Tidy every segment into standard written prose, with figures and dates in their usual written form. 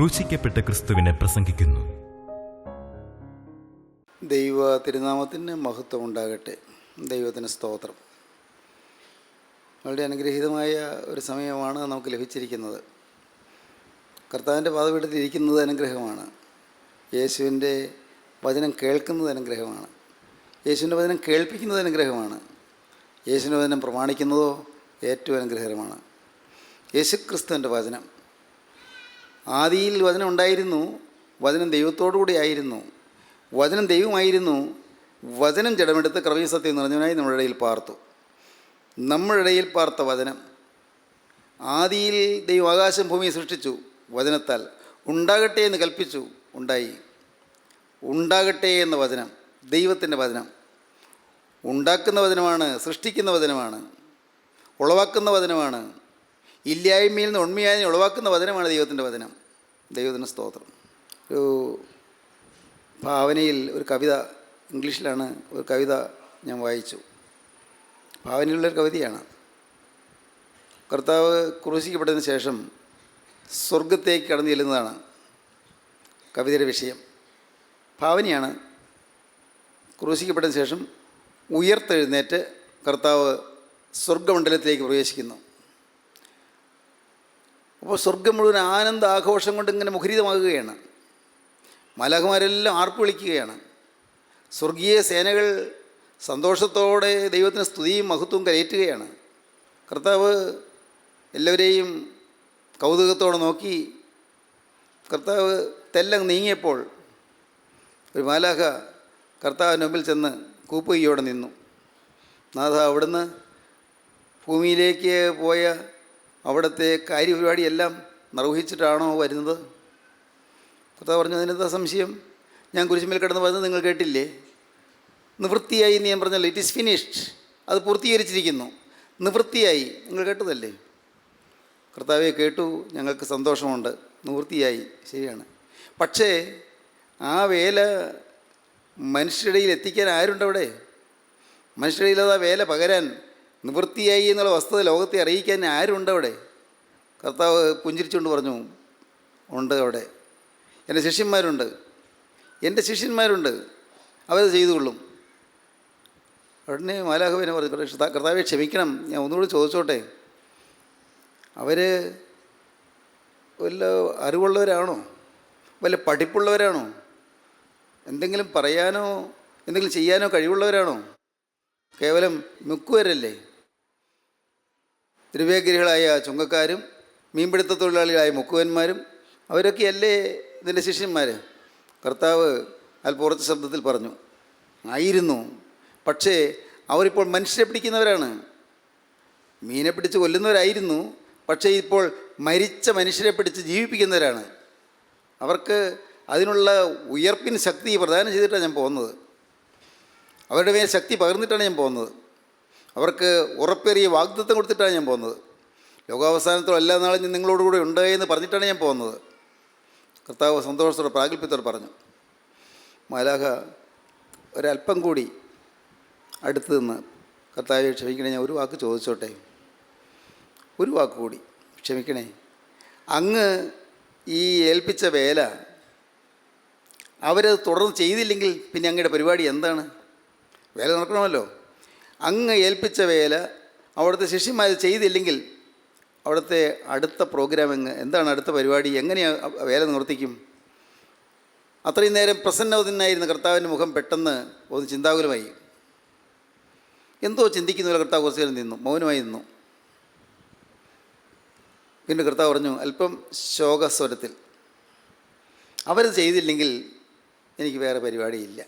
ക്രൂശിക്കപ്പെട്ട ക്രിസ്തുവിനെ പ്രസംഗിക്കുന്നു. ദൈവ തിരുനാമത്തിന് മഹത്വം ഉണ്ടാകട്ടെ. ദൈവത്തിന് സ്തോത്രം. വളരെ അനുഗ്രഹീതമായ ഒരു സമയമാണ് നമുക്ക് ലഭിച്ചിരിക്കുന്നത്. കർത്താവിൻ്റെ പാദപീഠത്തിൽ ഇരിക്കുന്നത് അനുഗ്രഹമാണ്. യേശുവിൻ്റെ വചനം കേൾക്കുന്നത് അനുഗ്രഹമാണ്. യേശുവിൻ്റെ വചനം കേൾപ്പിക്കുന്നത് അനുഗ്രഹമാണ്. യേശുവിൻ്റെ വചനം പ്രമാണിക്കുന്നതോ ഏറ്റവും അനുഗ്രഹകരമാണ്. യേശുക്രിസ്തുവിൻ്റെ വചനം, ആദിയിൽ വചനം ഉണ്ടായിരുന്നു, വചനം ദൈവത്തോടു കൂടി ആയിരുന്നു, വചനം ദൈവമായിരുന്നു, വചനം ജഡമെടുത്ത് കൃപയും സത്യം നിറഞ്ഞവനായി നമ്മുടെ ഇടയിൽ പാർത്തു. നമ്മുടെ ഇടയിൽ പാർത്ത വചനം, ആദിയിൽ ദൈവം ആകാശം ഭൂമിയെ സൃഷ്ടിച്ചു, വചനത്താൽ ഉണ്ടാകട്ടെ എന്ന് കൽപ്പിച്ചു, ഉണ്ടായി. ഉണ്ടാകട്ടെ എന്ന വചനം ദൈവത്തിൻ്റെ വചനം. ഉണ്ടാക്കുന്ന വചനമാണ്, സൃഷ്ടിക്കുന്ന വചനമാണ്, ഉളവാക്കുന്ന വചനമാണ്, ഇല്ലായ്മയിൽ നിന്ന് ഉണ്മയായി ഉളവാക്കുന്ന വചനമാണ് ദൈവത്തിൻ്റെ വചനം. ദൈവത്തിന് സ്തോത്രം. ഒരു ഭാവനയിൽ ഒരു കവിത, ഇംഗ്ലീഷിലാണ് ഒരു കവിത ഞാൻ വായിച്ചു. ഭാവനയിലുള്ളൊരു കവിതയാണ്. കർത്താവ് ക്രൂശിക്കപ്പെട്ടതിന് ശേഷം സ്വർഗത്തേക്ക് കടന്നു ചെല്ലുന്നതാണ് കവിതയുടെ വിഷയം. ഭാവനയാണ്. ക്രൂശിക്കപ്പെട്ടതിന് ശേഷം ഉയർത്തെഴുന്നേറ്റ് കർത്താവ് സ്വർഗമണ്ഡലത്തിലേക്ക് പ്രവേശിക്കുന്നു. അപ്പോൾ സ്വർഗം മുഴുവൻ ആനന്ദ ആഘോഷം കൊണ്ട് ഇങ്ങനെ മുഖരിതമാകുകയാണ്. മാലാഖമാരെല്ലാം ആർപ്പ് വിളിക്കുകയാണ്. സ്വർഗീയ സേനകൾ സന്തോഷത്തോടെ ദൈവത്തിന് സ്തുതിയും മഹത്വവും കരയറ്റുകയാണ്. കർത്താവ് എല്ലാവരെയും കൗതുകത്തോടെ നോക്കി. കർത്താവ് തെല്ലം നീങ്ങിയപ്പോൾ ഒരു മാലാഖ കർത്താവിന് മുമ്പിൽ ചെന്ന് കൂപ്പുകയോടെ നിന്നു. നാഥ, അവിടുന്ന് ഭൂമിയിലേക്ക് പോയ അവിടുത്തെ കാര്യപരിപാടിയെല്ലാം നിർവഹിച്ചിട്ടാണോ വരുന്നത്? കർത്താവ് പറഞ്ഞു, അതിനെന്താ സംശയം? ഞാൻ കുരിശുമേൽ കിടന്ന് വരുന്നത് നിങ്ങൾ കേട്ടില്ലേ? നിവൃത്തിയായി എന്ന് ഞാൻ പറഞ്ഞല്ലോ. It is finished. അത് പൂർത്തീകരിച്ചിരിക്കുന്നു, നിവൃത്തിയായി. നിങ്ങൾ കേട്ടതല്ലേ? കർത്താവെ, കേട്ടു, ഞങ്ങൾക്ക് സന്തോഷമുണ്ട്, നിവൃത്തിയായി, ശരിയാണ്. പക്ഷേ ആ വേല മനുഷ്യരുടെ ഇടയിൽ എത്തിക്കാൻ ആരുണ്ട് അവിടെ? മനുഷ്യരുടെ ഇടയിൽ ആ വേല പകരാൻ, നിവൃത്തിയായി എന്നുള്ള വസ്തുത ലോകത്തെ അറിയിക്കാൻ ആരുണ്ട് അവിടെ? കർത്താവ് പുഞ്ചിരിച്ചുകൊണ്ട് പറഞ്ഞു, ഉണ്ട്, അവിടെ എൻ്റെ ശിഷ്യന്മാരുണ്ട്, എൻ്റെ ശിഷ്യന്മാരുണ്ട്, അവരത് ചെയ്തുകൊള്ളും. ഉടനെ മാലാഖവിനെ പറഞ്ഞു, കർത്താവെ ക്ഷമിക്കണം, ഞാൻ ഒന്നുകൂടി ചോദിച്ചോട്ടെ, അവർ വല്ല അറിവുള്ളവരാണോ? വല്ല പഠിപ്പുള്ളവരാണോ? എന്തെങ്കിലും പറയാനോ എന്തെങ്കിലും ചെയ്യാനോ കഴിവുള്ളവരാണോ? കേവലം മുക്കുവരല്ലേ? ദ്രവ്യഗിരികളായ ചുങ്കക്കാരും മീൻപിടുത്ത തൊഴിലാളികളായ മുക്കുവന്മാരും അവരൊക്കെയല്ലേ ഇതിൻ്റെ ശിഷ്യന്മാർ? കർത്താവ് അല്പം ഉറച്ച ശബ്ദത്തിൽ പറഞ്ഞു, ആയിരുന്നു. പക്ഷേ അവരിപ്പോൾ മനുഷ്യരെ പിടിക്കുന്നവരാണ്. മീനെ പിടിച്ച് കൊല്ലുന്നവരായിരുന്നു, പക്ഷേ ഇപ്പോൾ മരിച്ച മനുഷ്യരെ പിടിച്ച് ജീവിപ്പിക്കുന്നവരാണ്. അവർക്ക് അതിനുള്ള ഉയർപ്പിന് ശക്തി പ്രദാനം ചെയ്തിട്ടാണ് ഞാൻ പോകുന്നത്. അവരുടെ മേൽ ശക്തി പകർന്നിട്ടാണ് ഞാൻ പോകുന്നത്. അവർക്ക് ഉറപ്പേറിയ വാഗ്ദത്തം കൊടുത്തിട്ടാണ് ഞാൻ പോകുന്നത്. ലോകാവസാനത്തോളം എല്ലാ നാളും ഞാൻ നിങ്ങളോടുകൂടെ ഉണ്ട് എന്ന് പറഞ്ഞിട്ടാണ് ഞാൻ പോകുന്നത്. കർത്താവ് സന്തോഷത്തോടെ പ്രാഗൽഭ്യത്തോടെ പറഞ്ഞു. മാലാഖ ഒരല്പം കൂടി അടുത്ത് നിന്ന്, കർത്താവെ ക്ഷമിക്കണേ, ഞാൻ ഒരു വാക്ക് ചോദിച്ചോട്ടെ, ഒരു വാക്ക് കൂടി ക്ഷമിക്കണേ. അങ്ങ് ഈ ഏൽപ്പിച്ച വേല അവരത് തുടർന്ന് ചെയ്തില്ലെങ്കിൽ പിന്നെ അങ്ങയുടെ പരിപാടി എന്താണ്? വേല നടക്കണമല്ലോ. അങ്ങ് ഏൽപ്പിച്ച വേല അവിടുത്തെ ശിഷ്യന്മാർ ചെയ്തില്ലെങ്കിൽ അവിടുത്തെ അടുത്ത പ്രോഗ്രാം എന്താണ്? അടുത്ത പരിപാടി എങ്ങനെയാണ് വേല നിവർത്തിക്കും? അത്രയും നേരം പ്രസന്നവതനായിരുന്ന കർത്താവിൻ്റെ മുഖം പെട്ടെന്ന് ഒന്ന് ചിന്താകുലമായി. എന്തോ ചിന്തിക്കുന്നില്ല. കർത്താവ് കുറച്ചു നേരം നിന്നു, മൗനമായി നിന്നു. പിന്നെ കർത്താവ് പറഞ്ഞു അല്പം ശോകസ്വരത്തിൽ, അവരത് ചെയ്തില്ലെങ്കിൽ എനിക്ക് വേറെ പരിപാടിയില്ല.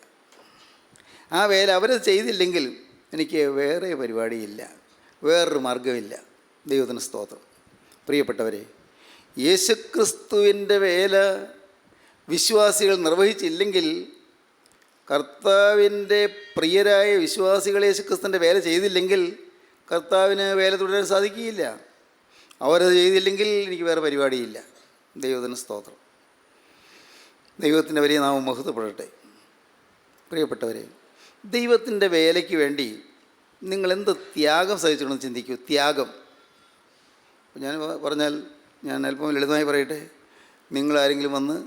ആ വേല അവരത് ചെയ്തില്ലെങ്കിൽ എനിക്ക് വേറെ പരിപാടിയില്ല, വേറൊരു മാർഗമില്ല. ദൈവത്തിന് സ്തോത്രം. പ്രിയപ്പെട്ടവരെ, യേശുക്രിസ്തുവിൻ്റെ വേല വിശ്വാസികൾ നിർവഹിച്ചില്ലെങ്കിൽ, കർത്താവിൻ്റെ പ്രിയരായ വിശ്വാസികൾ യേശുക്രിസ്തുവിൻ്റെ വേല ചെയ്തില്ലെങ്കിൽ കർത്താവിന് വേല തുടരാൻ സാധിക്കുകയില്ല. അവരത് ചെയ്തില്ലെങ്കിൽ എനിക്ക് വേറെ പരിപാടിയില്ല. ദൈവത്തിന് സ്തോത്രം. ദൈവത്തിൻ്റെ വലിയ നാമം മഹത്വപ്പെടട്ടെ. പ്രിയപ്പെട്ടവരെ, ദൈവത്തിൻ്റെ വേലയ്ക്ക് വേണ്ടി നിങ്ങളെന്ത് ത്യാഗം സഹിച്ചിട്ടുണ്ടെന്ന് ചിന്തിക്കൂ. ത്യാഗം ഞാൻ പറഞ്ഞാൽ, ഞാൻ അല്പം ലളിതമായി പറയട്ടെ, നിങ്ങളാരെങ്കിലും വന്ന്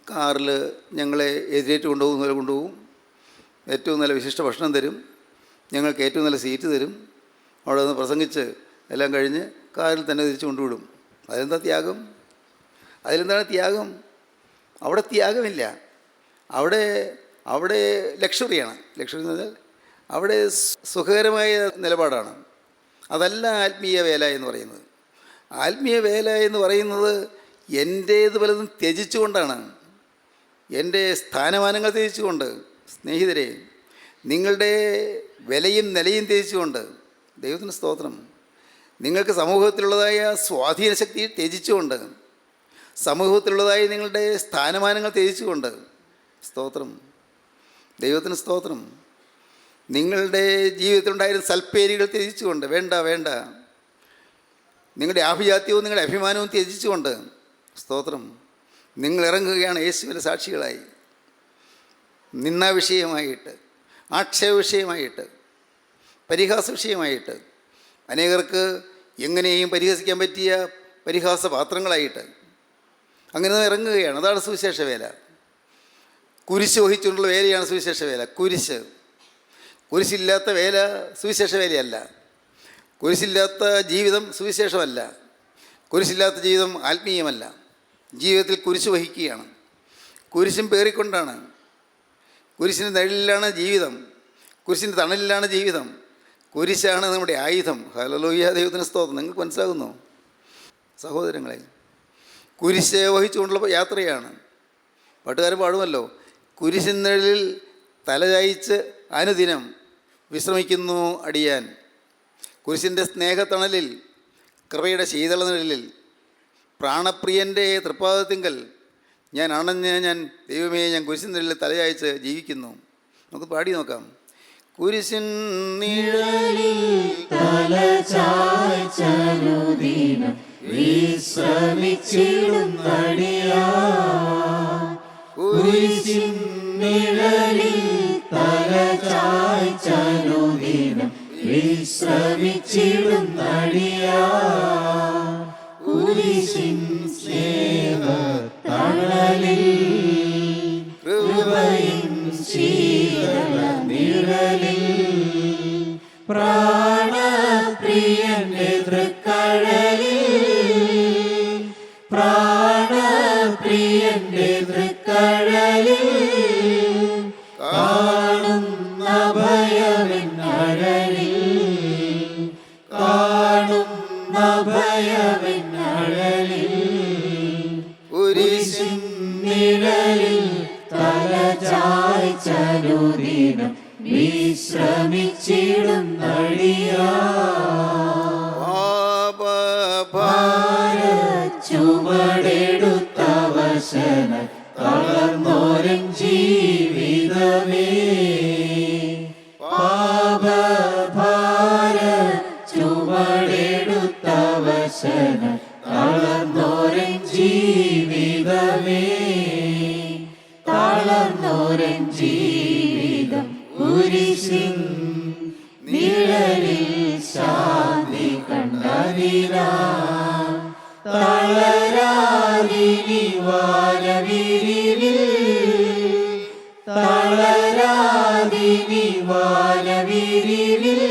കാറിൽ ഞങ്ങളെ എതിരേറ്റ് കൊണ്ടുപോകുന്നവരെ കൊണ്ടുപോകും, ഏറ്റവും നല്ല വിശിഷ്ട ഭക്ഷണം തരും, ഞങ്ങൾക്ക് ഏറ്റവും നല്ല സീറ്റ് തരും, അവിടെ നിന്ന് പ്രസംഗിച്ച് എല്ലാം കഴിഞ്ഞ് കാറിൽ തന്നെ തിരിച്ചു കൊണ്ടുവിടും. അതിലെന്താ ത്യാഗം? അതിലെന്താണ് ത്യാഗം? അവിടെ ത്യാഗമില്ല. അവിടെ ലക്ഷറിയാണ്. ലക്ഷറി എന്ന് പറഞ്ഞാൽ അവിടെ സുഖകരമായ നിലപാടാണ്. അതല്ല ആത്മീയ വേല എന്ന് പറയുന്നത്. ആത്മീയ വേല എന്ന് പറയുന്നത് എൻ്റേത് പലതും ത്യജിച്ചുകൊണ്ടാണ്, എൻ്റെ സ്ഥാനമാനങ്ങൾ ത്യജിച്ചുകൊണ്ട്. സ്നേഹിതരെ, നിങ്ങളുടെ വിലയും നിലയും ത്യജിച്ചുകൊണ്ട്, ദൈവത്തിന് സ്തോത്രം, നിങ്ങൾക്ക് സമൂഹത്തിലുള്ളതായ സ്വാധീന ശക്തി ത്യജിച്ചുകൊണ്ട്, സമൂഹത്തിലുള്ളതായ നിങ്ങളുടെ സ്ഥാനമാനങ്ങൾ ത്യജിച്ചുകൊണ്ട്, സ്തോത്രം, ദൈവത്തിന് സ്തോത്രം, നിങ്ങളുടെ ജീവിതത്തിലുണ്ടായിരുന്ന സൽപ്പേരുകൾ ത്യജിച്ചുകൊണ്ട്, വേണ്ട നിങ്ങളുടെ ആഭിജാത്യവും നിങ്ങളുടെ അഭിമാനവും ത്യജിച്ചുകൊണ്ട്, സ്തോത്രം, നിങ്ങൾ ഇറങ്ങുകയാണ് യേശുവിൻ്റെ സാക്ഷികളായി. നിന്നാ വിഷയമായിട്ട്, ആക്ഷേപ വിഷയമായിട്ട്, പരിഹാസ വിഷയമായിട്ട്, അനേകർക്ക് എങ്ങനെയും പരിഹസിക്കാൻ പറ്റിയ പരിഹാസ പാത്രങ്ങളായിട്ട് അങ്ങനെ ഇറങ്ങുകയാണ്. അതാണ് സുവിശേഷ വേല. കുരിശ് വഹിച്ചുകൊണ്ടുള്ള വേലയാണ് സുവിശേഷ വേല. കുരിശില്ലാത്ത വേല സുവിശേഷ വേലയല്ല. കുരിശില്ലാത്ത ജീവിതം സുവിശേഷമല്ല. കുരിശില്ലാത്ത ജീവിതം ആത്മീയമല്ല. ജീവിതത്തിൽ കുരിശ് വഹിക്കുകയാണ്. കുരിശും പേറിക്കൊണ്ടാണ്. കുരിശിൻ്റെ നിഴലിലാണ് ജീവിതം. കുരിശിൻ്റെ തണലിലാണ് ജീവിതം. കുരിശാണ് നമ്മുടെ ആയുധം. ഹല്ലേലൂയ, ദൈവത്തിന് സ്തോത്രം. നിങ്ങൾക്ക് മനസ്സിലാകുന്നു സഹോദരങ്ങളെ? കുരിശ് വഹിച്ചുകൊണ്ടുള്ള യാത്രയാണ്. പാട്ടുകാരൻ പാടുമല്ലോ, കുരിശിൻ നിഴലിൽ തലചായിച്ച് അനുദിനം വിശ്രമിക്കുന്നു അടിയാൻ. കുരിശിൻ്റെ സ്നേഹത്തണലിൽ, കൃപയുടെ ശീതള നിഴലിൽ, പ്രാണപ്രിയൻ്റെ തൃപ്പാദത്തിങ്കൽ ഞാൻ ദൈവമേ, ഞാൻ കുരിശിൻ നിഴലിൽ തലചായിച്ച് ജീവിക്കുന്നു. നമുക്ക് പാടി നോക്കാം. കുരിശിൻ നിഴലിൽ തലചായ്ച്ചനുദിനം വിശ്രമിച്ചിടുന്നടിയാൻ. കുരിശിൻ നിഴലിൽ തലചായ്ച്ചനുദിനം വിശ്രമിച്ചിടുന്നടിയാൻ. കുരിശിൻ സ്നേഹത്തണലിൽ, കൃപയിൻ ശീതള നിഴലിൽ, പ്രാണപ്രിയന്റെ തൃക്കഴലിൽ, പ്രാണപ്രിയന്റെ തൃക്കഴലിൽ കാണുന്ന ഭയമെന്നഴലിൽ, കാണുന്ന ഭയമെന്നഴലിൽ, കുരിശിൻ നിഴലിൽ തലചായ്ച്ചനുദിനം വിശ്രമിച്ചിടുന്നടിയാൻ. ഭാരച്ചുമടെടുത്തവശന തളർന്നോരൻ ജീവിതമേ, പാപഭാര ചുമടെടുത്തവശന തളർന്നോരൻ ജീവിതമേ, തളർന്നോരൻ ജീവിതം കുരിശിൻ നിഴലിൽ ശാന്തി കണ്ടതിനാൽ. തളരാതിനി വാനവിരിവിൽ, തളരാതിനി വാനവിരിവിൽ,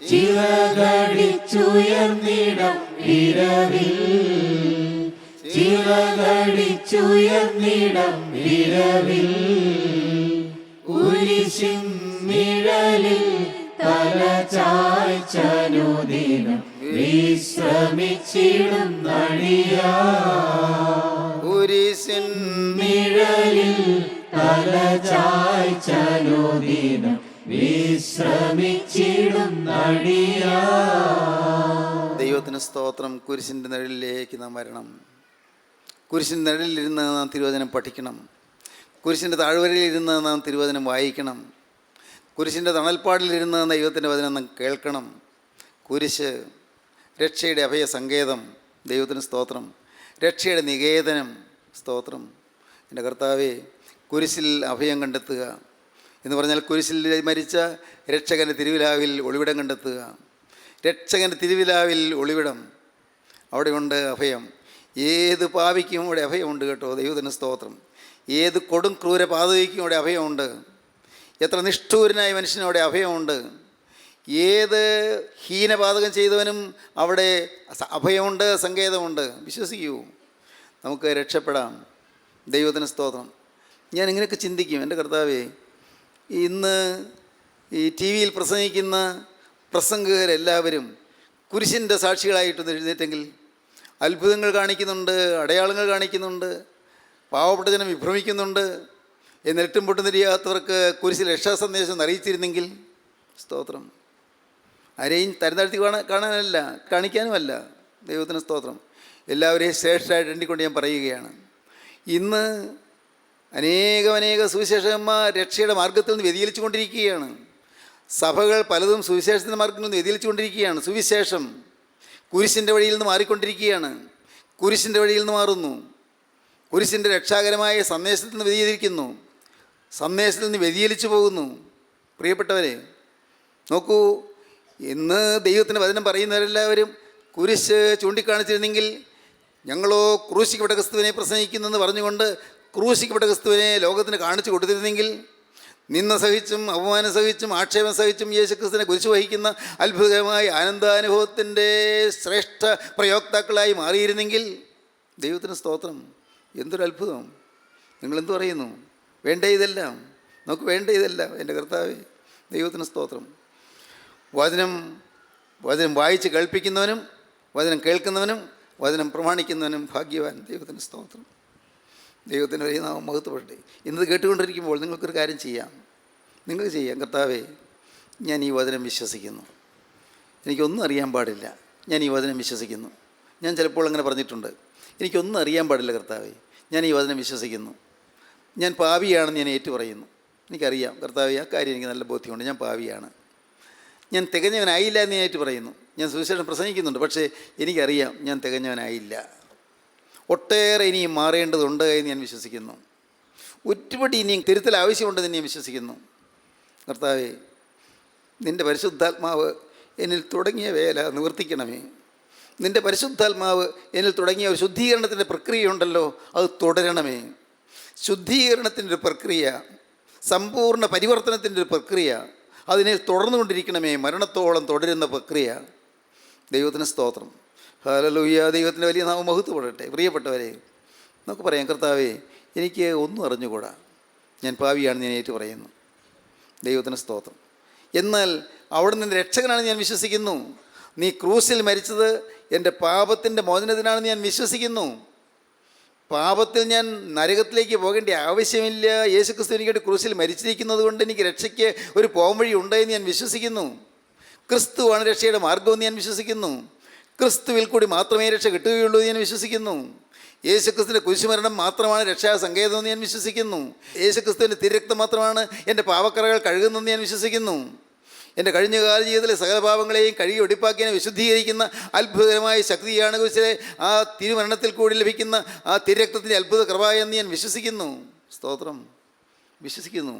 ചിറകടിച്ചുയർന്നിടം വിരവിൽ, ചിറകടിച്ചുയർന്നിടം വിരവിൽ, കുരിശിൻ നിഴലിൽ തലചായ്ച്ചനുദിനം വിശ്രമിച്ചിടുന്നടിയാൻ. കുരിശിൻ നിഴലിൽ തലചായ്ച്ചനുദിനം വിശ്രമിച്ചിടുന്നടിയാൻ. ദൈവത്തിന് സ്തോത്രം. കുരിശിൻ്റെ നിഴലിലേക്ക് നാം വരണം. കുരിശിൻ്റെ നിഴലിലിരുന്ന് നാം തിരുവചനം പഠിക്കണം. കുരിശിൻ്റെ താഴ്വരയിലിരുന്ന് നാം തിരുവചനം വായിക്കണം. കുരിശിൻ്റെ തണൽപ്പാടിലിരുന്ന് ദൈവത്തിൻ്റെ വചനം നാം കേൾക്കണം. കുരിശ് രക്ഷയുടെ അഭയ സങ്കേതം. ദൈവത്തിന് സ്തോത്രം. രക്ഷയുടെ നികേതനം. സ്തോത്രം. എൻ്റെ കർത്താവേ, കുരിശിൽ അഭയം കണ്ടെത്തുക എന്ന് പറഞ്ഞാൽ കുരിശിൽ മരിച്ച രക്ഷകൻ്റെ തിരുവിലാവിൽ ഒളിവിടം കണ്ടെത്തുക. രക്ഷകൻ്റെ തിരുവിലാവിൽ ഒളിവിടം, അവിടെയുണ്ട് അഭയം. ഏത് പാപിക്കും ഇവിടെ അഭയമുണ്ട് കേട്ടോ. ദൈവത്തിന് സ്തോത്രം. ഏത് കൊടും ക്രൂര പാതകിക്കും ഇവിടെ അഭയമുണ്ട്. എത്ര നിഷ്ഠൂരനായ മനുഷ്യനും അവിടെ അഭയമുണ്ട്. ഏത് ഹീനപാതകം ചെയ്തവനും അവിടെ അഭയമുണ്ട്, സങ്കേതമുണ്ട്. വിശ്വസിക്കൂ, നമുക്ക് രക്ഷപ്പെടാം. ദൈവത്തിന് സ്തോത്രം. ഞാൻ ഇങ്ങനെയൊക്കെ ചിന്തിക്കും, എൻ്റെ കർത്താവേ, ഇന്ന് ഈ ടി വിയിൽ പ്രസംഗിക്കുന്ന പ്രസംഗകരെല്ലാവരും കുരിശിൻ്റെ സാക്ഷികളായിട്ടൊന്ന് എഴുന്നേറ്റെങ്കിൽ. അത്ഭുതങ്ങൾ കാണിക്കുന്നുണ്ട്, അടയാളങ്ങൾ കാണിക്കുന്നുണ്ട്, പാവപ്പെട്ട ജനം വിഭ്രമിക്കുന്നുണ്ട്. എന്നിട്ടും പൊട്ടും തിരിയാത്തവർക്ക് കുരിശിൽ രക്ഷാസന്ദേശം അറിയിച്ചിരുന്നെങ്കിൽ. സ്തോത്രം. ആരെയും തരംതാഴ്ത്തി കാണാനല്ല, കാണിക്കാനുമല്ല. ദൈവത്തിന് സ്തോത്രം. എല്ലാവരെയും ശ്രേഷ്ഠമായിട്ട് എണ്ണിക്കൊണ്ട് ഞാൻ പറയുകയാണ്. ഇന്ന് അനേക സുവിശേഷകന്മാർ രക്ഷയുടെ മാർഗത്തിൽ നിന്ന് വ്യതിചലിച്ചു കൊണ്ടിരിക്കുകയാണ്. സഭകൾ പലതും സുവിശേഷത്തിൻ്റെ മാർഗത്തിൽ നിന്ന് വ്യതിചലിച്ചു കൊണ്ടിരിക്കുകയാണ്. സുവിശേഷം കുരിശിൻ്റെ വഴിയിൽ നിന്ന് മാറിക്കൊണ്ടിരിക്കുകയാണ്. കുരിശിൻ്റെ വഴിയിൽ നിന്ന് മാറുന്നു. കുരിശിൻ്റെ രക്ഷാകരമായ സന്ദേശത്തിൽ നിന്ന് വ്യതിചലിക്കുന്നു. സന്ദേശത്തിൽ നിന്ന് വ്യതിചലിച്ചു പോകുന്നു. പ്രിയപ്പെട്ടവരെ, നോക്കൂ, ഇന്ന് ദൈവത്തിൻ്റെ വചനം പറയുന്നവരെല്ലാവരും കുരിശ് ചൂണ്ടിക്കാണിച്ചിരുന്നെങ്കിൽ, ഞങ്ങളോ ക്രൂശിക്കപ്പെട്ട ക്രിസ്തുവിനെ പ്രസംഗിക്കുന്നെന്ന് പറഞ്ഞുകൊണ്ട് ക്രൂശിക്കപ്പെട്ട ക്രിസ്തുവിനെ ലോകത്തിന് കാണിച്ചു കൊടുത്തിരുന്നെങ്കിൽ, നിന്ന സഹിച്ചും അപമാനം സഹിച്ചും ആക്ഷേപം സഹിച്ചും യേശുക്രിസ്തുവിനെ കുരിശ് വഹിക്കുന്ന അത്ഭുതകമായ ആനന്ദാനുഭവത്തിൻ്റെ ശ്രേഷ്ഠ പ്രയോക്താക്കളായി മാറിയിരുന്നെങ്കിൽ. ദൈവത്തിന് സ്തോത്രം. എന്തൊരു അത്ഭുതം! നിങ്ങളെന്തു പറയുന്നു? വേണ്ടേ ഇതെല്ലാം? നമുക്ക് വേണ്ട ഇതെല്ലാം. എൻ്റെ കർത്താവേ, ദൈവത്തിന് സ്തോത്രം. വചനം വായിച്ച് കേൾപ്പിക്കുന്നവനും വചനം കേൾക്കുന്നവനും വചനം പ്രമാണിക്കുന്നവനും ഭാഗ്യവാൻ. ദൈവത്തിന് സ്തോത്രം. ദൈവത്തിൻ്റെ വലിയ നാമം മഹത്വപ്പെടട്ടെ. ഇന്നത് കേട്ടുകൊണ്ടിരിക്കുമ്പോൾ നിങ്ങൾക്കൊരു കാര്യം ചെയ്യാം. നിങ്ങൾക്ക് ചെയ്യാം. കർത്താവേ, ഞാൻ ഈ വചനം വിശ്വസിക്കുന്നു. എനിക്കൊന്നും അറിയാൻ പാടില്ല, ഞാൻ ഈ വചനം വിശ്വസിക്കുന്നു. ഞാൻ ചിലപ്പോൾ അങ്ങനെ പറഞ്ഞിട്ടുണ്ട്, എനിക്കൊന്നും അറിയാൻ പാടില്ല കർത്താവേ, ഞാൻ ഈ വചനം വിശ്വസിക്കുന്നു. ഞാൻ പാപിയാണെന്ന് ഞാൻ ഏറ്റുപറയുന്നു. എനിക്കറിയാം കർത്താവേ, ആ കാര്യം എനിക്ക് നല്ല ബോധ്യമുണ്ട്. ഞാൻ പാപിയാണ്. ഞാൻ തികഞ്ഞവനായില്ല എന്ന് ഞാൻ ഏറ്റുപറയുന്നു. ഞാൻ സുവിശേഷം പ്രസംഗിക്കുന്നുണ്ട്, പക്ഷേ എനിക്കറിയാം ഞാൻ തികഞ്ഞവനായില്ല. ഒട്ടേറെ ഇനിയും മാറേണ്ടതുണ്ട് എന്ന് ഞാൻ വിശ്വസിക്കുന്നു. ഒരുപടി ഇനിയും തിരുത്തൽ ആവശ്യമുണ്ടെന്ന് ഞാൻ വിശ്വസിക്കുന്നു. കർത്താവേ, നിൻ്റെ പരിശുദ്ധാത്മാവ് എന്നിൽ തുടങ്ങിയ വേല നിവർത്തിക്കണമേ. നിൻ്റെ പരിശുദ്ധാത്മാവ് എന്നിൽ തുടങ്ങിയ ഒരു ശുദ്ധീകരണത്തിൻ്റെ പ്രക്രിയയുണ്ടല്ലോ, അത് തുടരണമേ. ശുദ്ധീകരണത്തിൻ്റെ ഒരു പ്രക്രിയ, സമ്പൂർണ്ണ പരിവർത്തനത്തിൻ്റെ ഒരു പ്രക്രിയ, അതിനെ തുടർന്നുകൊണ്ടിരിക്കണമേ. മരണത്തോളം തുടരുന്ന പ്രക്രിയ. ദൈവത്തിന് സ്തോത്രം. ഹല്ലേലൂയ. ദൈവത്തിൻ്റെ വലിയ നാമം മഹത്വപ്പെടട്ടെ. പ്രിയപ്പെട്ടവരെ, നമുക്ക് പറയാം, കർത്താവേ, എനിക്ക് ഒന്നും അറിഞ്ഞുകൂടാ, ഞാൻ പാപിയാണെന്ന് ഞാൻ ഏറ്റു പറയുന്നു. ദൈവത്തിന് സ്തോത്രം. എന്നാൽ അവിടെ നിന്ന് രക്ഷകനാണെന്ന് ഞാൻ വിശ്വസിക്കുന്നു. നീ ക്രൂസിൽ മരിച്ചത് എൻ്റെ പാപത്തിൻ്റെ മോചനത്തിനാണെന്ന് ഞാൻ വിശ്വസിക്കുന്നു. പാപത്തിൽ ഞാൻ നരകത്തിലേക്ക് പോകേണ്ട ആവശ്യമില്ല. യേശുക്രിസ്തു എനിക്ക് ക്രൂസിൽ മരിച്ചിരിക്കുന്നത് കൊണ്ട് എനിക്ക് രക്ഷയ്ക്ക് ഒരു പോംവഴി ഉണ്ടെന്ന് ഞാൻ വിശ്വസിക്കുന്നു. ക്രിസ്തുവാണ് രക്ഷയുടെ മാർഗമെന്ന് ഞാൻ വിശ്വസിക്കുന്നു. ക്രിസ്തുവിൽ കൂടി മാത്രമേ രക്ഷ കിട്ടുകയുള്ളൂ എന്ന് ഞാൻ വിശ്വസിക്കുന്നു. യേശുക്രിസ്തുവിൻ്റെ കുരിശുമരണം മാത്രമാണ് രക്ഷാ സങ്കേതമെന്ന് ഞാൻ വിശ്വസിക്കുന്നു. യേശുക്രിസ്തുവിൻ്റെ തിരക്തം മാത്രമാണ് എൻ്റെ പാപക്കറകൾ കഴുകുന്നതെന്ന് ഞാൻ വിശ്വസിക്കുന്നു. എൻ്റെ കഴിഞ്ഞകാല ജീവിതത്തിലെ സകല പാപങ്ങളെയും കഴുകി ഒടിപ്പാക്കിയതിനെ വിശുദ്ധീകരിക്കുന്ന അത്ഭുതകരമായ ശക്തിയാണ് കുരിശിലെ ആ തിരുമരണത്തിൽ കൂടി ലഭിക്കുന്ന ആ തിരക്തത്തിൻ്റെ അത്ഭുത കൃപയെന്ന് ഞാൻ വിശ്വസിക്കുന്നു. സ്തോത്രം. വിശ്വസിക്കുന്നു.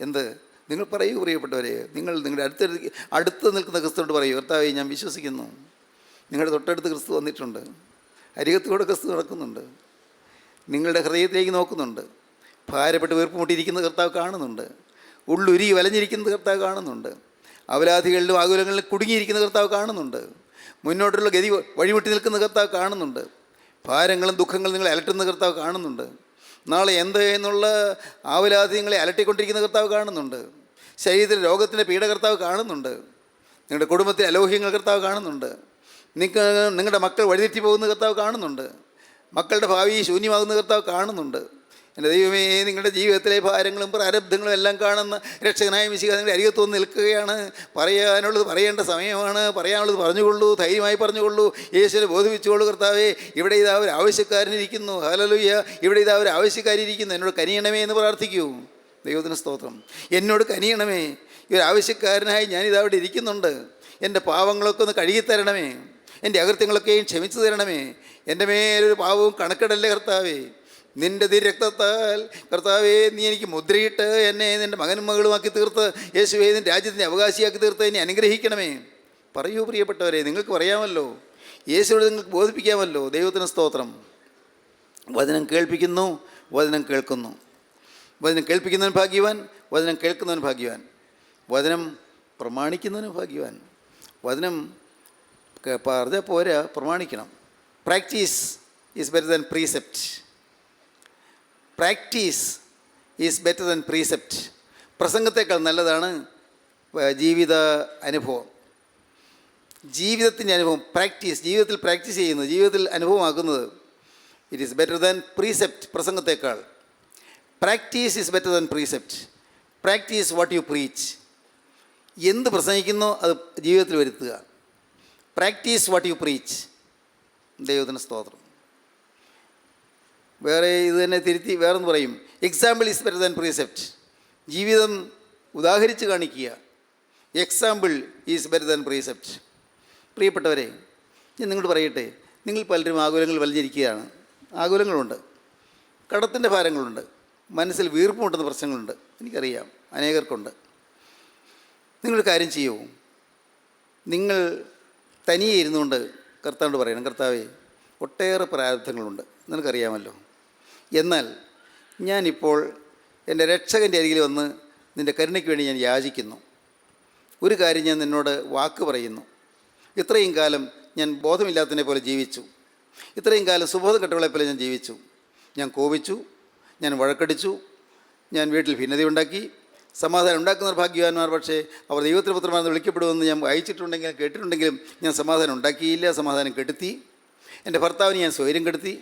എന്ത് നിങ്ങൾ പറയൂ പ്രിയപ്പെട്ടവരെ, നിങ്ങൾ നിങ്ങളുടെ അടുത്ത് നിൽക്കുന്ന ക്രിസ്തുവോട് പറയൂ, കർത്താവേ, ഞാൻ വിശ്വസിക്കുന്നു. നിങ്ങളുടെ തൊട്ടടുത്ത് ക്രിസ്തു വന്നിട്ടുണ്ട്. അരികത്തൂടെ ക്രിസ്തു നടക്കുന്നുണ്ട്. നിങ്ങളുടെ ഹൃദയത്തിലേക്ക് നോക്കുന്നുണ്ട്. ഭാരപ്പെട്ട് വീർപ്പുമുട്ടിയിരിക്കുന്ന കർത്താവ് കാണുന്നുണ്ട്. ഉള്ളുരുകി വലഞ്ഞിരിക്കുന്നത് കർത്താവ് കാണുന്നുണ്ട്. അപരാധികളിലും ആകുലങ്ങളിലും കുടുങ്ങിയിരിക്കുന്ന കർത്താവ് കാണുന്നുണ്ട്. മുന്നോട്ടുള്ള ഗതി വഴിമുട്ടി നിൽക്കുന്ന കർത്താവ് കാണുന്നുണ്ട്. ഭാരങ്ങളും ദുഃഖങ്ങളും നിങ്ങളെ അലട്ടുന്ന കർത്താവ് കാണുന്നുണ്ട്. നാളെ എന്ത് എന്നുള്ള ആവലാധികളെ അലട്ടിക്കൊണ്ടിരിക്കുന്ന കർത്താവ് കാണുന്നുണ്ട്. ശരീരത്തിലെ രോഗത്തിൻ്റെ പീഡ കർത്താവ് കാണുന്നുണ്ട്. നിങ്ങളുടെ കുടുംബത്തിലെ അലോഹ്യങ്ങൾ കർത്താവ് കാണുന്നുണ്ട്. നിങ്ങളുടെ മക്കൾ വഴിതെറ്റി പോകുന്ന കർത്താവ് കാണുന്നുണ്ട്. മക്കളുടെ ഭാവി ശൂന്യമാകുന്ന കർത്താവ് കാണുന്നുണ്ട്. എൻ്റെ ദൈവമേ, നിങ്ങളുടെ ജീവിതത്തിലെ ഭാരങ്ങളും പ്രാരബ്ധങ്ങളും എല്ലാം കാണുന്ന രക്ഷകനായ മിശിഹ നിങ്ങളുടെ അരികത്ത് വന്ന് നിൽക്കുകയാണ്. പറയാനുള്ളത് പറയേണ്ട സമയമാണ്. പറയാനുള്ളത് പറഞ്ഞുകൊള്ളൂ, ധൈര്യമായി പറഞ്ഞുകൊള്ളൂ. യേശുവിനെ ബോധിപ്പിച്ചുകൊള്ളൂ. കർത്താവേ, ഇവിടെ ഇതാ ഒരു ആവശ്യക്കാരനിരിക്കുന്നു. ഹല്ലേലൂയ. ഇവിടെ ഇതാ ഒരു ആവശ്യക്കാരിയിരിക്കുന്നു. എന്നോട് കനിയണമേ എന്ന് പ്രാർത്ഥിക്കൂ. ദൈവത്തിന് സ്തോത്രം. എന്നോട് കനിയണമേ. ഈ ഒരു ആവശ്യക്കാരനായി ഞാനിതാ അവിടെ ഇരിക്കുന്നുണ്ട്. എൻ്റെ പാവങ്ങളൊക്കെ ഒന്ന് കഴുകിത്തരണമേ. എൻ്റെ അകൃത്യങ്ങളൊക്കെയും ക്ഷമിച്ചു തരണമേ. എൻ്റെ മേലൊരു പാവവും കണക്കിടല്ലേ കർത്താവേ. നിൻ്റെ രക്തത്താൽ കർത്താവേ, നീ എനിക്ക് മുദ്രയിട്ട് എന്നെ നിൻ്റെ മകനും മകളുമാക്കി തീർത്ത്, യേശുവേ, നിൻ്റെ രാജ്യത്തിൻ്റെ അവകാശിയാക്കി തീർത്ത് എന്നെ അനുഗ്രഹിക്കണമേ. പറയൂ പ്രിയപ്പെട്ടവരെ, നിങ്ങൾക്ക് പറയാമല്ലോ, യേശുവിനെ നിങ്ങൾക്ക് ബോധിപ്പിക്കാമല്ലോ. ദൈവത്തിന് സ്തോത്രം. വചനം കേൾപ്പിക്കുന്നു, വചനം കേൾക്കുന്നു. വചനം കേൾപ്പിക്കുന്നവൻ ഭാഗ്യവാൻ, വചനം കേൾക്കുന്നവൻ ഭാഗ്യവാൻ. വചനം പ്രമാണിക്കുന്നവന് ഭാഗ്യവാൻ. വചനം പറഞ്ഞാൽ പോരാ, പ്രമാണിക്കണം. Practice is better than precept. Practice is better than precept. പ്രസംഗത്തേക്കാൾ നല്ലതാണ് ജീവിത അനുഭവം, ജീവിതത്തിൻ്റെ അനുഭവം. പ്രാക്ടീസ്, ജീവിതത്തിൽ പ്രാക്ടീസ് ചെയ്യുന്നത്, ജീവിതത്തിൽ അനുഭവമാക്കുന്നത്. It is better than precept. പ്രസംഗത്തേക്കാൾ practice is better than precept. Practice what you preach. എന്ത് പ്രസംഗിക്കുന്നോ അത് ജീവിതത്തിൽ വരുത്തുക. Practice what you preach. ദൈവത്തിന് സ്തോത്രം. വേറെ ഇത് തന്നെ തിരുത്തി വേറൊന്ന് പറയും. Example is better than precept. ജീവിതം ഉദാഹരിച്ച് കാണിക്കുക. Example is better than precept. പ്രിയപ്പെട്ടവരെ, ഞാൻ നിങ്ങളോട് പറയട്ടെ, നിങ്ങൾ പലരും ആകുലങ്ങൾ വലിഞ്ഞിരിക്കുകയാണ്. ആകുലങ്ങളുണ്ട്, കടത്തിൻ്റെ ഭാരങ്ങളുണ്ട്, മനസ്സിൽ വീർപ്പുമുട്ടുന്ന പ്രശ്നങ്ങളുണ്ട്. എനിക്കറിയാം, അനേകർക്കുണ്ട്. നിങ്ങളൊരു കാര്യം ചെയ്യൂ. നിങ്ങൾ തനിയെ ഇരുന്നുകൊണ്ട് കർത്താവിനോട് പറയണം, കർത്താവേ, ഒട്ടേറെ പ്രാരബ്ധങ്ങളുണ്ട്, നിനക്കറിയാമല്ലോ. എന്നാൽ ഞാനിപ്പോൾ എൻ്റെ രക്ഷകൻ്റെ അരികിൽ വന്ന് നിൻ്റെ കരുണയ്ക്ക് വേണ്ടി ഞാൻ യാചിക്കുന്നു. ഒരു കാര്യം ഞാൻ നിന്നോട് വാക്ക് പറയുന്നു. ഇത്രയും കാലം ഞാൻ ബോധമില്ലാത്തതിനെ പോലെ ജീവിച്ചു. ഇത്രയും കാലം സുബോധം കെട്ടുകളെ പോലെ ഞാൻ ജീവിച്ചു. ഞാൻ കോപിച്ചു, ഞാൻ വഴക്കടിച്ചു, ഞാൻ വീട്ടിൽ ഭിന്നത ഉണ്ടാക്കി. സമാധാനം ഉണ്ടാക്കുന്നവർ ഭാഗ്യവാന്മാർ, പക്ഷേ അവർ ദൈവത്തിൻ്റെ പുത്രന്മാരെന്ന് വിളിക്കപ്പെടുമെന്ന് ഞാൻ വായിച്ചിട്ടുണ്ടെങ്കിലും കേട്ടിട്ടുണ്ടെങ്കിലും ഞാൻ സമാധാനം ഉണ്ടാക്കിയില്ല, സമാധാനം കെടുത്തി. എൻ്റെ ഭർത്താവിന് ഞാൻ സ്വൈര്യം കെടുത്തി.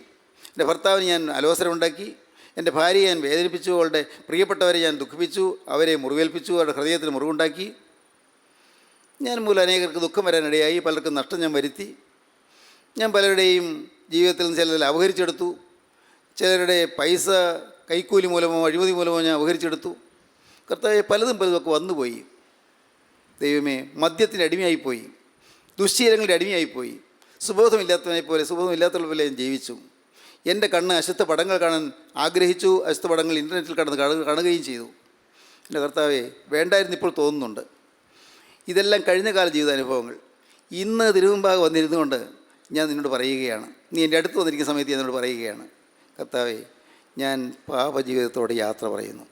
എൻ്റെ ഭർത്താവിന് ഞാൻ അലോസരം ഉണ്ടാക്കി. എൻ്റെ ഭാര്യയെ ഞാൻ വേദനിപ്പിച്ചു. അവളുടെ പ്രിയപ്പെട്ടവരെ ഞാൻ ദുഃഖിപ്പിച്ചു, അവരെ മുറിവേൽപ്പിച്ചു, അവരുടെ ഹൃദയത്തിന് മുറിവുണ്ടാക്കി. ഞാൻ മൂലം അനേകർക്ക് ദുഃഖം വരാനിടയായി, പലർക്കും നഷ്ടം ഞാൻ വരുത്തി. ഞാൻ പലരുടെയും ജീവിതത്തിൽ നിന്ന് ചിലരിൽ അപഹരിച്ചെടുത്തു. ചിലരുടെ പൈസ കൈക്കൂലി മൂലമോ അഴിമതി മൂലമോ ഞാൻ അപഹരിച്ചെടുത്തു. കർത്താവെ, പലതുമൊക്കെ വന്നുപോയി. ദൈവമേ, മദ്യത്തിൻ്റെ അടിമയായിപ്പോയി, ദുശ്ശീലങ്ങളുടെ അടിമയായിപ്പോയി, സുബോധമില്ലാത്തവനെ പോലെ സുബോധമില്ലാത്തവരെ പോലെ ഞാൻ ജീവിച്ചു. എൻ്റെ കണ്ണ് അശുദ്ധ പടങ്ങൾ കാണാൻ ആഗ്രഹിച്ചു. അശുദ്ധ പടങ്ങൾ ഇൻ്റർനെറ്റിൽ കാണുകയും ചെയ്തു. എൻ്റെ കർത്താവെ, വേണ്ടായിരുന്നു ഇപ്പോൾ തോന്നുന്നുണ്ട്. ഇതെല്ലാം കഴിഞ്ഞ കാല ജീവിതാനുഭവങ്ങൾ. ഇന്ന് തിരുമുമ്പാകെ വന്നിരുന്നു കൊണ്ട് ഞാൻ നിന്നോട് പറയുകയാണ്, നീ എൻ്റെ അടുത്ത് വന്നിരിക്കുന്ന സമയത്ത് ഞാൻ നിന്നോട് പറയുകയാണ്, കർത്താവെ, ഞാൻ പാപജീവിതത്തോടെ യാത്ര പറയുന്നു.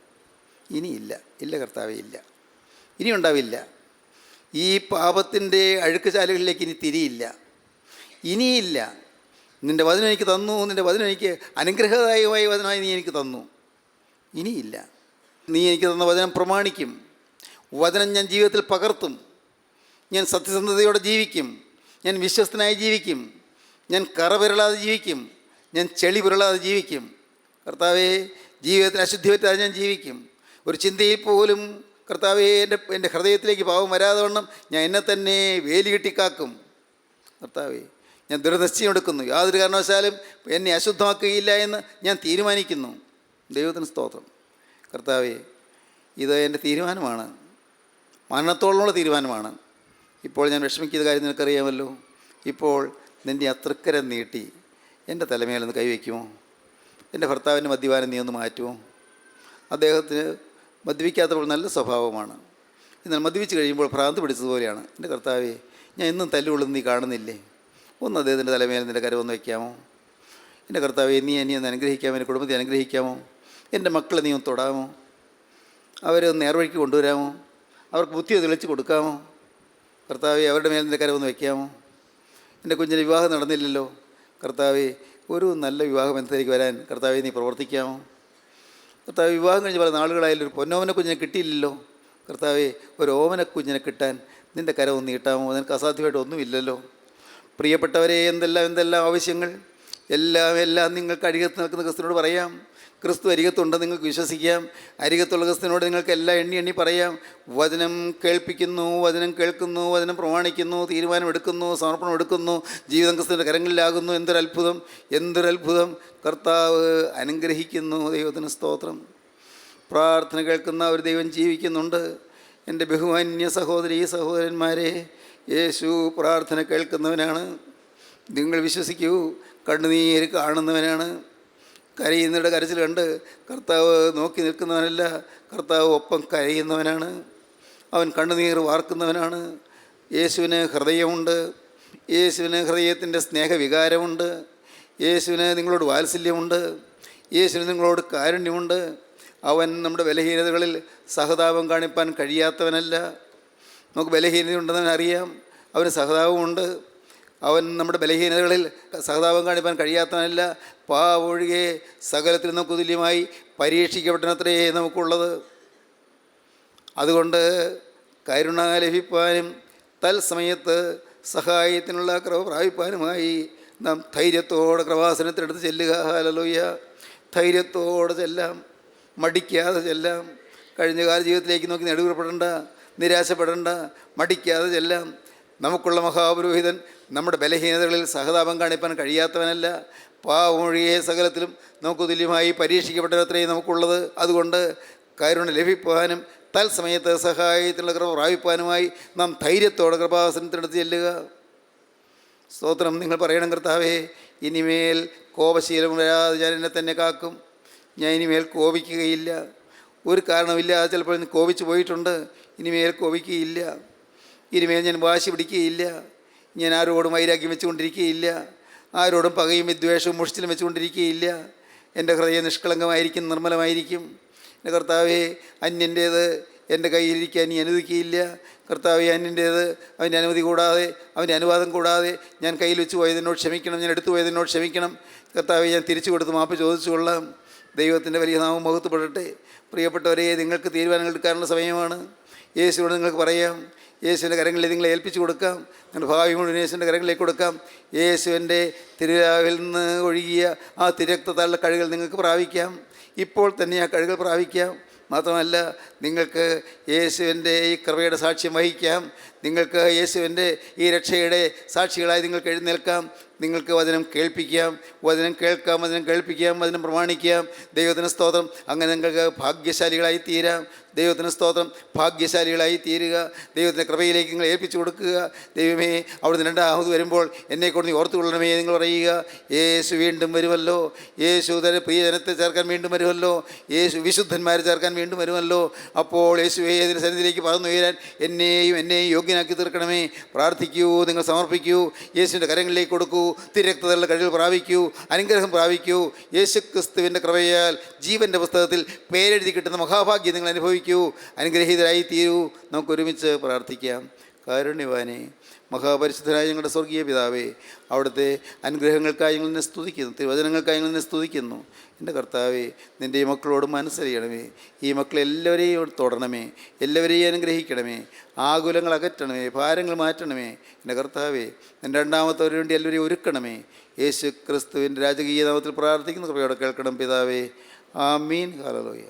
ഇനിയില്ല, ഇല്ല കർത്താവെ, ഇല്ല, ഇനി ഉണ്ടാവില്ല. ഈ പാപത്തിൻ്റെ അഴുക്കുചാലുകളിലേക്ക് ഇനി തിരിയില്ല, ഇനിയില്ല. നിൻ്റെ വചനം എനിക്ക് തന്നു, നിൻ്റെ വചനം എനിക്ക് അനുഗ്രഹദായകമായ വചനമായി നീ എനിക്ക് തന്നു. ഇനിയില്ല. നീ എനിക്ക് തന്ന വചനം പ്രമാണിക്കും. വചനം ഞാൻ ജീവിതത്തിൽ പകർത്തും. ഞാൻ സത്യസന്ധതയോടെ ജീവിക്കും. ഞാൻ വിശ്വസ്തനായി ജീവിക്കും. ഞാൻ കറ പുരളാതെ ജീവിക്കും. ഞാൻ ചെളി പുരളാതെ ജീവിക്കും. കർത്താവേ, ജീവിതത്തിൽ അശുദ്ധി പറ്റാതെ ഞാൻ ജീവിക്കും. ഒരു ചിന്തയിൽ പോലും കർത്താവേ, എൻ്റെ ഹൃദയത്തിലേക്ക് പാവം വരാതെ വണ്ണം ഞാൻ എന്നെ തന്നെ വേലി കെട്ടിക്കാക്കും. കർത്താവേ, ഞാൻ ദൃഢനിശ്ചയം എടുക്കുന്നു. യാതൊരു കാരണവശാലും എന്നെ അശുദ്ധമാക്കുകയില്ല എന്ന് ഞാൻ തീരുമാനിക്കുന്നു. ദൈവത്തിന് സ്തോത്രം. കർത്താവേ, ഇത് എൻ്റെ തീരുമാനമാണ്, മരണത്തോളമുള്ള തീരുമാനമാണ്. ഇപ്പോൾ ഞാൻ വിഷമിക്കുന്ന കാര്യം നിനക്കറിയാമല്ലോ. ഇപ്പോൾ നിൻ്റെ അത്രക്കരം നീട്ടി എൻ്റെ തലമേലൊന്ന് കൈവയ്ക്കുമോ? എൻ്റെ ഭർത്താവിൻ്റെ മദ്യപാനം നീ ഒന്ന് മാറ്റുമോ? അദ്ദേഹത്തിന് മദ്യപിക്കാത്തപ്പോൾ നല്ല സ്വഭാവമാണ്, എന്നാൽ മദ്യപിച്ച് കഴിയുമ്പോൾ ഭ്രാന്ത് പിടിച്ചതുപോലെയാണ്. എൻ്റെ കർത്താവേ, ഞാൻ എന്നും തല്ലുകൊള്ളുന്ന നീ കാണുന്നില്ലേ? ഒന്ന് അദ്ദേഹത്തിൻ്റെ തലമേൽ നിൻ്റെ കരമൊന്ന് വയ്ക്കാമോ? എൻ്റെ കർത്താവേ, നീ എന്നെ ഒന്ന് അനുഗ്രഹിക്കാമോ? എൻ്റെ കുടുംബത്തെ അനുഗ്രഹിക്കാമോ? എൻ്റെ മക്കളെ നീ ഒന്ന് തൊടാമോ? അവരെ ഒന്ന് നേർവഴിക്ക് കൊണ്ടുവരാമോ? അവർക്ക് ബുദ്ധി തെളിച്ച് കൊടുക്കാമോ? കർത്താവേ, അവരുടെ മേൽ നിൻ്റെ കരമൊന്ന് വയ്ക്കാമോ? എൻ്റെ കുഞ്ഞിന് വിവാഹം നടന്നില്ലല്ലോ. കർത്താവേ, ഒരു നല്ല വിവാഹം എന്നതിലേക്ക് വരാൻ കർത്താവേ നീ പ്രവർത്തിക്കാമോ? കർത്താവേ, വിവാഹം കഴിഞ്ഞ് പല നാളുകളായാലും ഒരു പൊന്നോമന കുഞ്ഞിനെ കിട്ടിയില്ലല്ലോ. കർത്താവേ, ഒരു ഓമന കുഞ്ഞിനെ കിട്ടാൻ നിൻ്റെ കരമൊന്ന് നീട്ടാമോ? നിനക്ക് അസാധ്യമായിട്ട് ഒന്നുമില്ലല്ലോ. പ്രിയപ്പെട്ടവരെ, എന്തെല്ലാം ആവശ്യങ്ങൾ, എല്ലാം നിങ്ങൾക്ക് അരികത്ത് നിൽക്കുന്ന ക്രിസ്തുവിനോട് പറയാം. ക്രിസ്തു അരികത്തുണ്ട്, നിങ്ങൾക്ക് വിശ്വസിക്കാം. അരികത്തുള്ള ക്രിസ്തുവിനോട് നിങ്ങൾക്ക് എല്ലാം എണ്ണി പറയാം. വചനം കേൾപ്പിക്കുന്നു, വചനം കേൾക്കുന്നു, വചനം പ്രമാണിക്കുന്നു, തീരുമാനമെടുക്കുന്നു, സമർപ്പണം എടുക്കുന്നു, ജീവിതം ക്രിസ്തുവിൻ്റെ കരങ്ങളിലാകുന്നു. എന്തൊരത്ഭുതം! കർത്താവ് അനുഗ്രഹിക്കുന്നു. ദൈവത്തിന് സ്തോത്രം. പ്രാർത്ഥന കേൾക്കുന്ന ഒരു ദൈവം ജീവിക്കുന്നുണ്ട്. എൻ്റെ ബഹുമാന്യ സഹോദരീ സഹോദരന്മാരെ, യേശു പ്രാർത്ഥന കേൾക്കുന്നവനാണ്. നിങ്ങൾ വിശ്വസിക്കൂ. കണ്ണുനീര് കാണുന്നവനാണ്. കരയുന്നവരുടെ കരച്ചിൽ കണ്ട് കർത്താവ് നോക്കി നിൽക്കുന്നവനല്ല, കർത്താവ് ഒപ്പം കരയുന്നവനാണ്. അവൻ കണ്ണുനീർ വാർക്കുന്നവനാണ്. യേശുവിന് ഹൃദയമുണ്ട്. യേശുവിന് ഹൃദയത്തിൻ്റെ സ്നേഹവികാരമുണ്ട്. യേശുവിന് നിങ്ങളോട് വാത്സല്യമുണ്ട്. യേശുവിന് നിങ്ങളോട് കാരുണ്യമുണ്ട്. അവൻ നമ്മുടെ ബലഹീനതകളിൽ സഹതാപം കാണിപ്പാൻ കഴിയാത്തവനല്ല. നമുക്ക് ബലഹീനതയുണ്ടെന്ന് അറിയാം, അവന് സഹതാപമുണ്ട്. അവൻ നമ്മുടെ ബലഹീനതകളിൽ സഹതാപം കാണിപ്പാൻ കഴിയാത്തവനല്ല. പാവൊഴികെ സകലത്തിൽ നമുക്ക് തുല്യമായി പരീക്ഷിക്കപ്പെട്ടനത്രേ നമുക്കുള്ളത്. അതുകൊണ്ട് കരുണ ലഭിപ്പാനും തൽസമയത്ത് സഹായത്തിനുള്ള കൃപ പ്രാപിപ്പാനുമായി നാം ധൈര്യത്തോടെ കൃപാസനത്തിനടുത്ത് ചെല്ലുക. ഹല്ലേലൂയ. ധൈര്യത്തോടെ ചെല്ലാം, മടിക്കാതെ ചെല്ലാം. കഴിഞ്ഞകാല ജീവിതത്തിലേക്ക് നോക്കി നെടുവേർപ്പെടേണ്ട, നിരാശപ്പെടേണ്ട, മടിക്കാതെ ചെല്ലാം. നമുക്കുള്ള മഹാപുരോഹിതൻ നമ്മുടെ ബലഹീനതകളിൽ സഹതാപം കാണിപ്പാൻ കഴിയാത്തവനല്ല. പാവമൊഴിയെ സകലത്തിലും നമുക്ക് തുല്യമായി പരീക്ഷിക്കപ്പെട്ടത്രയും നമുക്കുള്ളത്. അതുകൊണ്ട് കരുണ ലഭിപ്പാനും തൽസമയത്ത് സഹായത്തിനുള്ള കൃപ പ്രാപിപ്പാനുമായി നാം ധൈര്യത്തോടെ കൃപാസനത്തിനടുത്ത് ചെല്ലുക. സ്തോത്രം. നിങ്ങൾ പറയണം, കർത്താവേ, ഇനിമേൽ കോപശീലം വരാതെ ഞാൻ എന്നെ തന്നെ കാക്കും. ഞാൻ ഇനിമേൽ കോപിക്കുകയില്ല. ഒരു കാരണമില്ലാതെ ചിലപ്പോൾ കോപിച്ച് പോയിട്ടുണ്ട്. ഇനിമേൽ കോപിക്കുകയില്ല. ഇനിമേൽ ഞാൻ വാശി പിടിക്കുകയില്ല. ഞാൻ ആരോടും വൈരാഗ്യം വെച്ചുകൊണ്ടിരിക്കുകയില്ല. ആരോടും പകയും വിദ്വേഷവും മുഷിച്ചിലും വെച്ചുകൊണ്ടിരിക്കുകയില്ല. എൻ്റെ ഹൃദയം നിഷ്കളങ്കമായിരിക്കും, നിർമ്മലമായിരിക്കും. എൻ്റെ കർത്താവേ, അന്യൻ്റേത് എൻ്റെ കയ്യിലിരിക്കാൻ നീ അനുവദിക്കുകയില്ല. കർത്താവേ, അന്യൻ്റേത് അവൻ്റെ അനുമതി കൂടാതെ, അവൻ്റെ അനുവാദം കൂടാതെ ഞാൻ കയ്യിൽ വെച്ച് പോയതിനോട് ക്ഷമിക്കണം, ഞാൻ എടുത്തു പോയതിനോട് ക്ഷമിക്കണം. കർത്താവേ, ഞാൻ തിരിച്ചു കൊടുത്ത് മാപ്പ് ചോദിച്ചു കൊള്ളാം. ദൈവത്തിൻ്റെ വലിയ നാമം മഹത്വപ്പെടട്ടെ. പ്രിയപ്പെട്ടവരെ, നിങ്ങൾക്ക് തീരുമാനങ്ങൾ എടുക്കാനുള്ള സമയമാണ്. യേശുവോട് നിങ്ങൾക്ക് പറയാം, യേശുവിൻ്റെ കരങ്ങളിൽ നിങ്ങളെ ഏൽപ്പിച്ചു കൊടുക്കാം. നിങ്ങളുടെ ഭാവി മുഴുവൻ യേശുവിൻ്റെ കരങ്ങളിലേക്ക് കൊടുക്കാം. യേശുവിൻ്റെ തിരുരാവിൽ നിന്ന് ഒഴുകിയ ആ തിരക്തത്താലുള്ള കഴികൾ നിങ്ങൾക്ക് പ്രാപിക്കാം. ഇപ്പോൾ തന്നെ ആ കഴികൾ പ്രാപിക്കാം. മാത്രമല്ല, നിങ്ങൾക്ക് യേശുവിൻ്റെ ഈ കൃപയുടെ സാക്ഷ്യം വഹിക്കാം. നിങ്ങൾക്ക് യേശുവിൻ്റെ ഈ രക്ഷയുടെ സാക്ഷികളായി നിങ്ങൾക്ക് എഴുന്നേൽക്കാം. നിങ്ങൾക്ക് വചനം കേൾപ്പിക്കാം, വചനം കേൾക്കാം, വചനം കേൾപ്പിക്കാം, വചനം പ്രമാണിക്കാം. ദൈവത്തിന് സ്തോത്രം. അങ്ങനെ നിങ്ങൾക്ക് ഭാഗ്യശാലികളായി തീരാം. ദൈവത്തിന് സ്തോത്രം. ഭാഗ്യശാലികളായി തീരുക. ദൈവത്തിൻ്റെ കൃപയിലേക്ക് നിങ്ങൾ ഏൽപ്പിച്ചു കൊടുക്കുക. ദൈവമേ, അവിടുന്ന് രണ്ടാമത് വരുമ്പോൾ എന്നെക്കൊണ്ട് നീ ഓർത്തുകൊള്ളണമേ നിങ്ങൾ പറയുക. യേശു വീണ്ടും വരുമല്ലോ. യേശു തന്റെ പ്രിയജനത്തെ ചേർക്കാൻ വീണ്ടും വരുമല്ലോ. യേശു വിശുദ്ധന്മാരെ ചേർക്കാൻ വീണ്ടും വരുമല്ലോ. അപ്പോൾ യേശുവേ, ഇതിൻ്റെ സന്നിധിയിലേക്ക് പറന്നു ഉയരാൻ എന്നെയും യോഗ്യനാക്കി തീർക്കണമേ. പ്രാർത്ഥിക്കൂ, നിങ്ങൾ സമർപ്പിക്കൂ, യേശുവിൻ്റെ കരങ്ങളിലേക്ക് കൊടുക്കൂ. തിരക്തതയുള്ള കഴിവ് പ്രാപിക്കൂ, അനുഗ്രഹം പ്രാപിക്കൂ. യേശു ക്രിസ്തുവിൻ്റെ കൃപയാൽ ജീവൻ്റെ പുസ്തകത്തിൽ പേരെഴുതി കിട്ടുന്ന മഹാഭാഗ്യം നിങ്ങൾ അനുഭവിക്കൂ. അനുഗ്രഹീതരായി തീരൂ. നമുക്ക് ഒരുമിച്ച് പ്രാർത്ഥിക്കാം. കാരുണ്യവാനേ, മഹാപരിശുദ്ധനായ ഞങ്ങളുടെ സ്വർഗീയ പിതാവേ, അവിടുത്തെ അനുഗ്രഹങ്ങൾക്കായി ഞങ്ങൾ നിന്നെ സ്തുതിക്കുന്നു, തിരുവചനങ്ങൾക്കായി ഞങ്ങൾ നിന്നെ സ്തുതിക്കുന്നു. എൻ്റെ കർത്താവേ, നിൻ്റെ ഈ മക്കളോട് മനസ്സറിയണമേ. ഈ മക്കളെല്ലാവരെയും തൊടണമേ, എല്ലാവരെയും അനുഗ്രഹിക്കണമേ. ആകുലങ്ങൾ അകറ്റണമേ, ഭാരങ്ങൾ മാറ്റണമേ. എൻ്റെ കർത്താവേ, നിൻ്റെ രണ്ടാമത്തവർക്ക് വേണ്ടി എല്ലാവരെയും ഒരുക്കണമേ. യേശു ക്രിസ്തുവിൻ്റെ രാജകീയ നാമത്തിൽ പ്രാർത്ഥിക്കുന്ന കൃപയോടെ കേൾക്കണം പിതാവേ. ആമീൻ. ഹല്ലേലൂയ.